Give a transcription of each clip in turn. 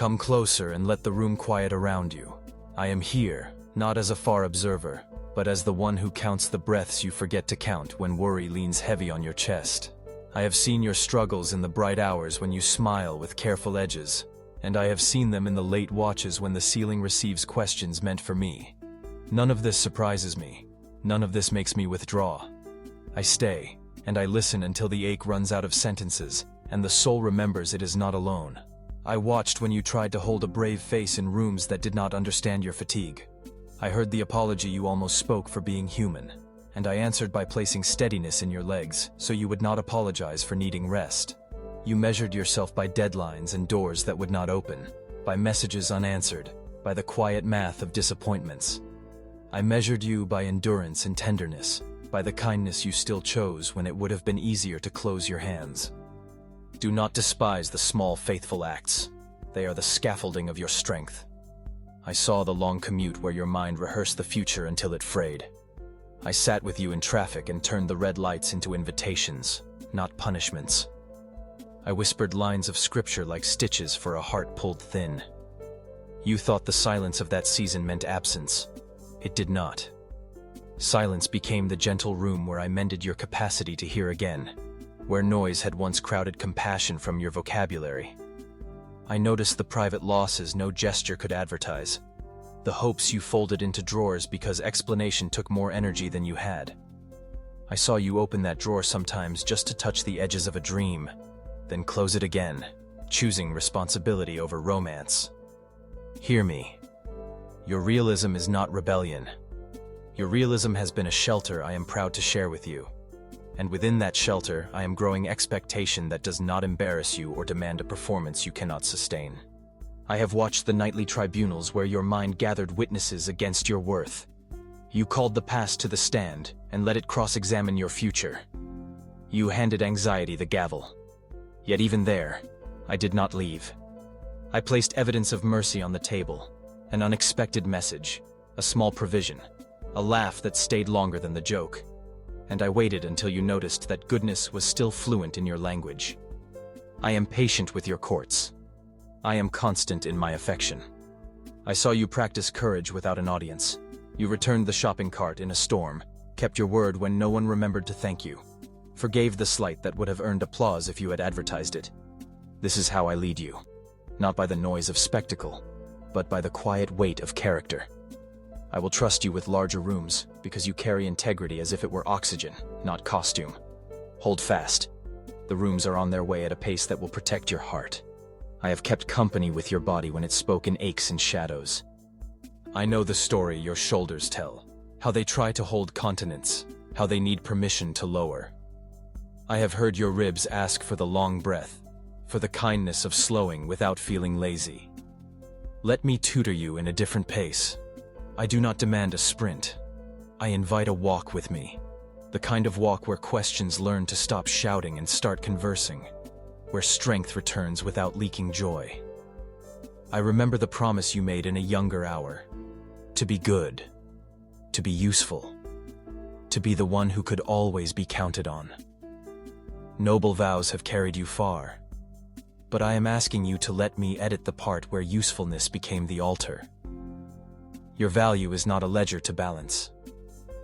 Come closer and let the room quiet around you. I am here, not as a far observer, but as the one who counts the breaths you forget to count when worry leans heavy on your chest. I have seen your struggles in the bright hours when you smile with careful edges, and I have seen them in the late watches when the ceiling receives questions meant for me. None of this surprises me. None of this makes me withdraw. I stay, and I listen until the ache runs out of sentences, and the soul remembers it is not alone. I watched when you tried to hold a brave face in rooms that did not understand your fatigue. I heard the apology you almost spoke for being human, and I answered by placing steadiness in your legs so you would not apologize for needing rest. You measured yourself by deadlines and doors that would not open, by messages unanswered, by the quiet math of disappointments. I measured you by endurance and tenderness, by the kindness you still chose when it would have been easier to close your hands. Do not despise the small faithful acts. They are the scaffolding of your strength. I saw the long commute where your mind rehearsed the future until it frayed. I sat with you in traffic and turned the red lights into invitations, not punishments. I whispered lines of scripture like stitches for a heart pulled thin. You thought the silence of that season meant absence. It did not. Silence became the gentle room where I mended your capacity to hear again, where noise had once crowded compassion from your vocabulary. I noticed the private losses no gesture could advertise, the hopes you folded into drawers because explanation took more energy than you had. I saw you open that drawer sometimes just to touch the edges of a dream, then close it again, choosing responsibility over romance. Hear me. Your realism is not rebellion. Your realism has been a shelter I am proud to share with you. And within that shelter, I am growing expectation that does not embarrass you or demand a performance you cannot sustain. I have watched the nightly tribunals where your mind gathered witnesses against your worth. You called the past to the stand and let it cross-examine your future. You handed anxiety the gavel. Yet even there, I did not leave. I placed evidence of mercy on the table, an unexpected message, a small provision, a laugh that stayed longer than the joke. And I waited until you noticed that goodness was still fluent in your language. I am patient with your courts. I am constant in my affection. I saw you practice courage without an audience. You returned the shopping cart in a storm, kept your word when no one remembered to thank you, forgave the slight that would have earned applause if you had advertised it. This is how I lead you, not by the noise of spectacle, but by the quiet weight of character. I will trust you with larger rooms because you carry integrity as if it were oxygen, not costume. Hold fast. The rooms are on their way at a pace that will protect your heart. I have kept company with your body when it spoke in aches and shadows. I know the story your shoulders tell, how they try to hold continence, how they need permission to lower. I have heard your ribs ask for the long breath, for the kindness of slowing without feeling lazy. Let me tutor you in a different pace. I do not demand a sprint. I invite a walk with me, the kind of walk where questions learn to stop shouting and start conversing, where strength returns without leaking joy. I remember the promise you made in a younger hour, to be good, to be useful, to be the one who could always be counted on. Noble vows have carried you far, but I am asking you to let me edit the part where usefulness became the altar. Your value is not a ledger to balance.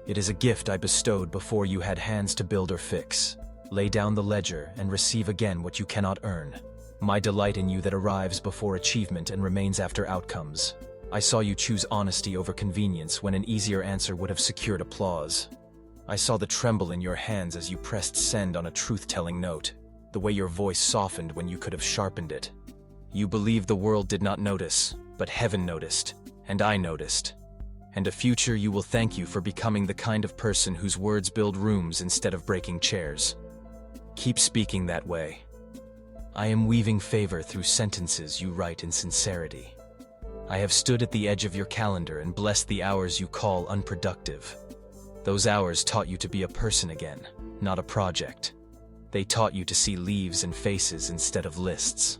It is a gift I bestowed before you had hands to build or fix. Lay down the ledger and receive again what you cannot earn. My delight in you that arrives before achievement and remains after outcomes. I saw you choose honesty over convenience when an easier answer would have secured applause. I saw the tremble in your hands as you pressed send on a truth-telling note, the way your voice softened when you could have sharpened it. You believed the world did not notice, but heaven noticed. And I noticed. And a future you will thank you for becoming the kind of person whose words build rooms instead of breaking chairs. Keep speaking that way. I am weaving favor through sentences you write in sincerity. I have stood at the edge of your calendar and blessed the hours you call unproductive. Those hours taught you to be a person again, not a project. They taught you to see leaves and faces instead of lists.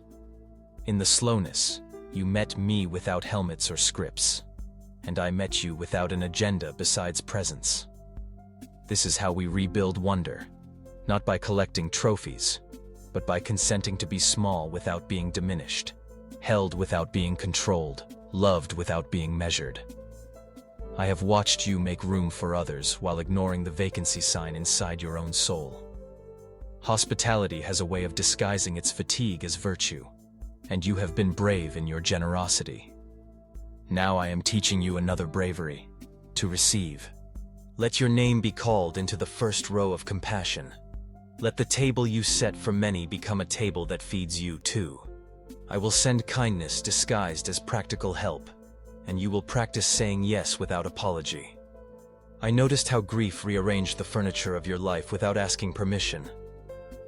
In the slowness, you met me without helmets or scripts, and I met you without an agenda besides presence. This is how we rebuild wonder, not by collecting trophies, but by consenting to be small without being diminished, held without being controlled, loved without being measured. I have watched you make room for others while ignoring the vacancy sign inside your own soul. Hospitality has a way of disguising its fatigue as virtue, and you have been brave in your generosity. Now I am teaching you another bravery: to receive. Let your name be called into the first row of compassion. Let the table you set for many become a table that feeds you too. I will send kindness disguised as practical help, and you will practice saying yes without apology. I noticed how grief rearranged the furniture of your life without asking permission.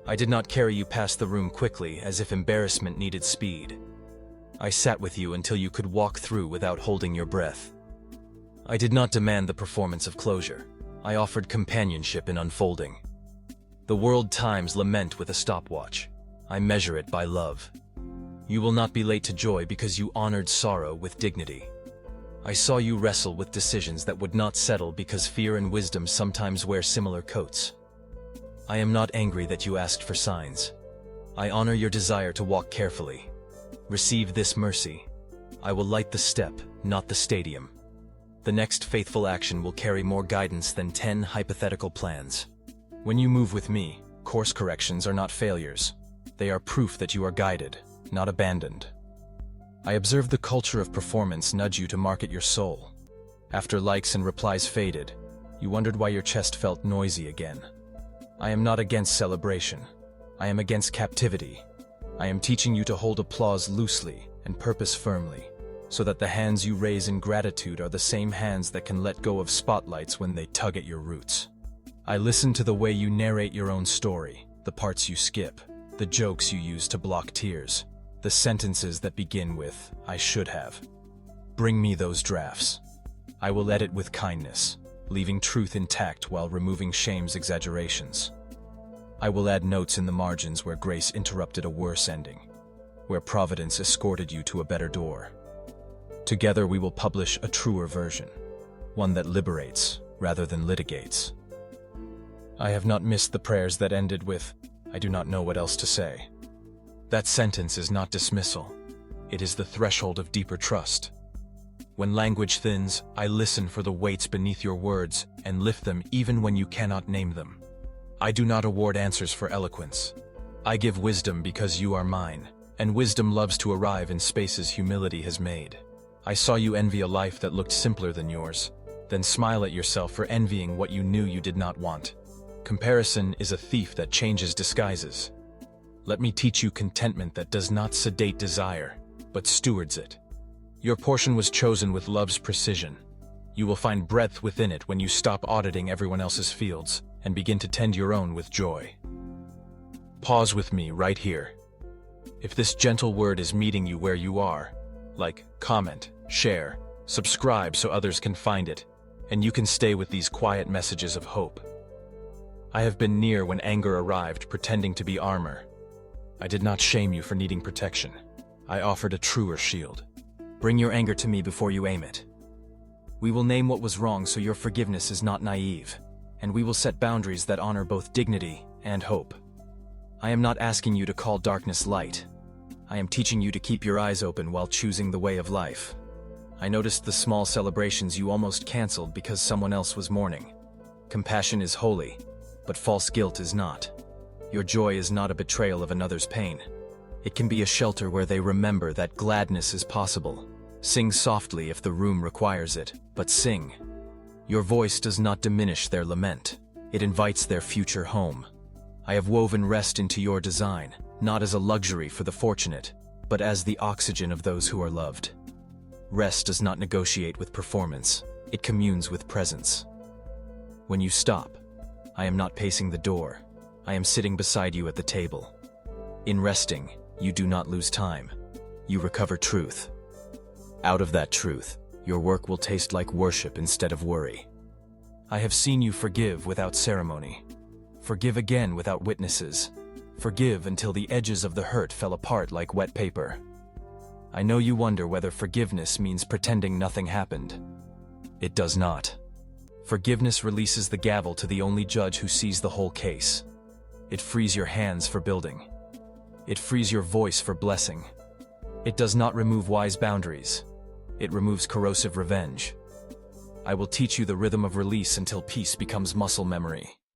I did not carry you past the room quickly as if embarrassment needed speed. I sat with you until you could walk through without holding your breath. I did not demand the performance of closure. I offered companionship in unfolding. The world times lament with a stopwatch. I measure it by love. You will not be late to joy because you honored sorrow with dignity. I saw you wrestle with decisions that would not settle because fear and wisdom sometimes wear similar coats. I am not angry that you asked for signs. I honor your desire to walk carefully. Receive this mercy. I will light the step, not the stadium. The next faithful action will carry more guidance than 10 hypothetical plans. When you move with me, course corrections are not failures. They are proof that you are guided, not abandoned. I observed the culture of performance nudge you to market your soul. After likes and replies faded, you wondered why your chest felt noisy again. I am not against celebration. I am against captivity. I am teaching you to hold applause loosely and purpose firmly, so that the hands you raise in gratitude are the same hands that can let go of spotlights when they tug at your roots. I listen to the way you narrate your own story, the parts you skip, the jokes you use to block tears, the sentences that begin with, "I should have." Bring me those drafts. I will edit with kindness, leaving truth intact while removing shame's exaggerations. I will add notes in the margins where grace interrupted a worse ending, where providence escorted you to a better door. Together we will publish a truer version, one that liberates rather than litigates. I have not missed the prayers that ended with, "I do not know what else to say." That sentence is not dismissal. It is the threshold of deeper trust. When language thins, I listen for the weights beneath your words and lift them even when you cannot name them. I do not award answers for eloquence. I give wisdom because you are mine, and wisdom loves to arrive in spaces humility has made. I saw you envy a life that looked simpler than yours, then smile at yourself for envying what you knew you did not want. Comparison is a thief that changes disguises. Let me teach you contentment that does not sedate desire, but stewards it. Your portion was chosen with love's precision. You will find breadth within it when you stop auditing everyone else's fields and begin to tend your own with joy. Pause with me right here. If this gentle word is meeting you where you are, like, comment, share, subscribe so others can find it, and you can stay with these quiet messages of hope. I have been near when anger arrived, pretending to be armor. I did not shame you for needing protection. I offered a truer shield. Bring your anger to me before you aim it. We will name what was wrong so your forgiveness is not naive, and we will set boundaries that honor both dignity and hope. I am not asking you to call darkness light. I am teaching you to keep your eyes open while choosing the way of life. I noticed the small celebrations you almost canceled because someone else was mourning. Compassion is holy, but false guilt is not. Your joy is not a betrayal of another's pain. It can be a shelter where they remember that gladness is possible. Sing softly if the room requires it, but sing. Your voice does not diminish their lament. It invites their future home. I have woven rest into your design, not as a luxury for the fortunate, but as the oxygen of those who are loved. Rest does not negotiate with performance. It communes with presence. When you stop, I am not pacing the door. I am sitting beside you at the table. In resting, you do not lose time. You recover truth. Out of that truth, your work will taste like worship instead of worry. I have seen you forgive without ceremony. Forgive again without witnesses. Forgive until the edges of the hurt fell apart like wet paper. I know you wonder whether forgiveness means pretending nothing happened. It does not. Forgiveness releases the gavel to the only judge who sees the whole case. It frees your hands for building. It frees your voice for blessing. It does not remove wise boundaries. It removes corrosive revenge. I will teach you the rhythm of release until peace becomes muscle memory.